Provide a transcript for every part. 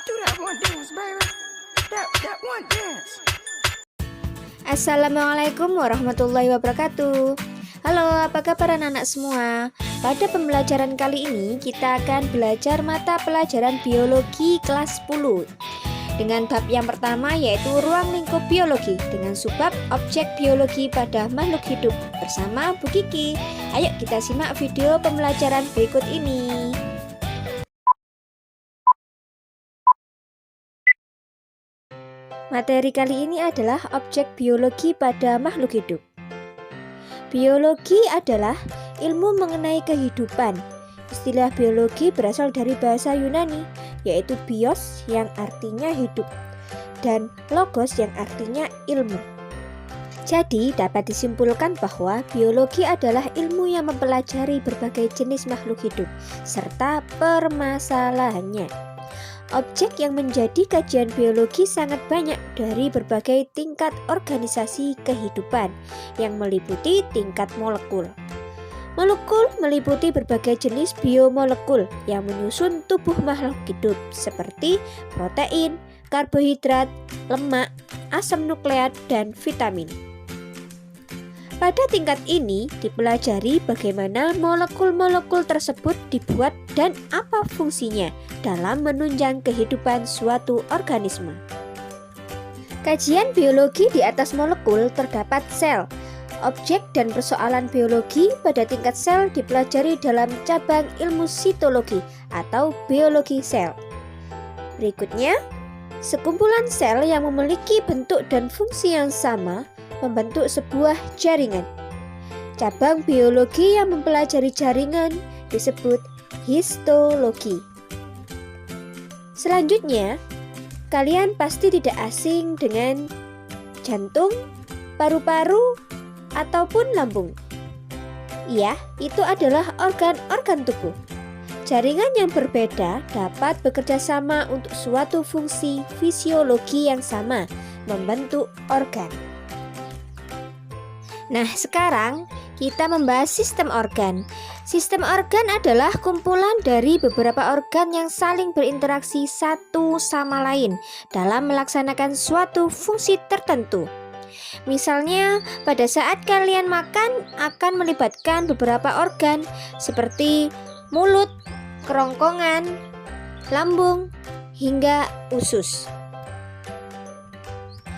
Do that one dance, baby. That one dance. Assalamualaikum warahmatullahi wabarakatuh. Halo, apa kabar anak-anak semua? Pada pembelajaran kali ini kita akan belajar mata pelajaran biologi kelas 10 dengan bab yang pertama, yaitu ruang lingkup biologi dengan subbab objek biologi pada makhluk hidup bersama Bu Kiki. Ayo kita simak video pembelajaran berikut ini. Materi kali ini adalah objek biologi pada makhluk hidup. Biologi adalah ilmu mengenai kehidupan. Istilah biologi berasal dari bahasa Yunani, yaitu bios yang artinya hidup dan logos yang artinya ilmu. Jadi dapat disimpulkan bahwa biologi adalah ilmu yang mempelajari berbagai jenis makhluk hidup serta permasalahannya. Objek yang menjadi kajian biologi sangat banyak dari berbagai tingkat organisasi kehidupan yang meliputi tingkat molekul. Molekul meliputi berbagai jenis biomolekul yang menyusun tubuh makhluk hidup seperti protein, karbohidrat, lemak, asam nukleat, dan vitamin. Pada tingkat ini dipelajari bagaimana molekul-molekul tersebut dibuat dan apa fungsinya dalam menunjang kehidupan suatu organisme. Kajian biologi di atas molekul terdapat sel. Objek dan persoalan biologi pada tingkat sel dipelajari dalam cabang ilmu sitologi atau biologi sel. Berikutnya, sekumpulan sel yang memiliki bentuk dan fungsi yang sama membentuk sebuah jaringan. Cabang biologi yang mempelajari jaringan disebut histologi. Selanjutnya, kalian pasti tidak asing dengan jantung, paru-paru, ataupun lambung. Iya, itu adalah organ-organ tubuh. Jaringan yang berbeda dapat bekerja sama untuk suatu fungsi fisiologi yang sama, membentuk organ. Nah, sekarang kita membahas sistem organ. Sistem organ adalah kumpulan dari beberapa organ yang saling berinteraksi satu sama lain dalam melaksanakan suatu fungsi tertentu. Misalnya, pada saat kalian makan akan melibatkan beberapa organ seperti mulut, kerongkongan, lambung, hingga usus.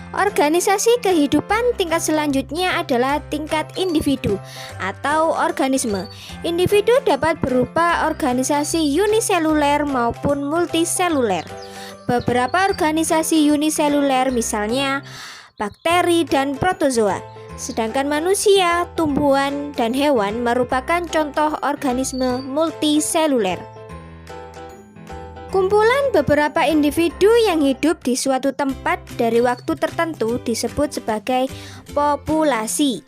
Organisasi kehidupan tingkat selanjutnya adalah tingkat individu atau organisme. Individu dapat berupa organisasi uniseluler maupun multiseluler. Beberapa organisasi uniseluler misalnya bakteri dan protozoa. Sedangkan manusia, tumbuhan, dan hewan merupakan contoh organisme multiseluler. Kumpulan beberapa individu yang hidup di suatu tempat dari waktu tertentu disebut sebagai populasi.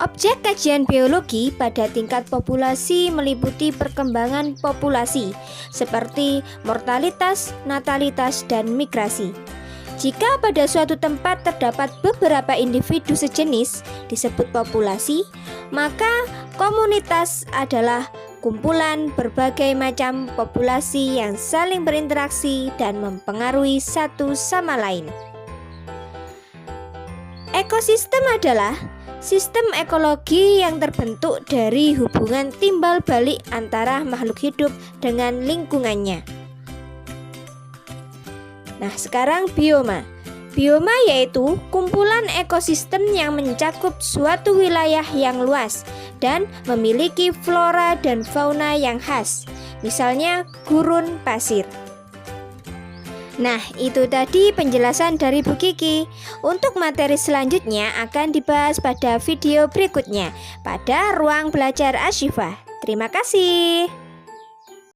Objek kajian biologi pada tingkat populasi meliputi perkembangan populasi seperti mortalitas, natalitas, dan migrasi. Jika pada suatu tempat terdapat beberapa individu sejenis disebut populasi, maka komunitas adalah kumpulan berbagai macam populasi yang saling berinteraksi dan mempengaruhi satu sama lain. Ekosistem adalah sistem ekologi yang terbentuk dari hubungan timbal balik antara makhluk hidup dengan lingkungannya. Nah, sekarang bioma. Bioma yaitu kumpulan ekosistem yang mencakup suatu wilayah yang luas dan memiliki flora dan fauna yang khas, misalnya gurun pasir. Nah, itu tadi penjelasan dari Bu Kiki. Untuk materi selanjutnya akan dibahas pada video berikutnya pada ruang belajar Asyifa. Terima kasih.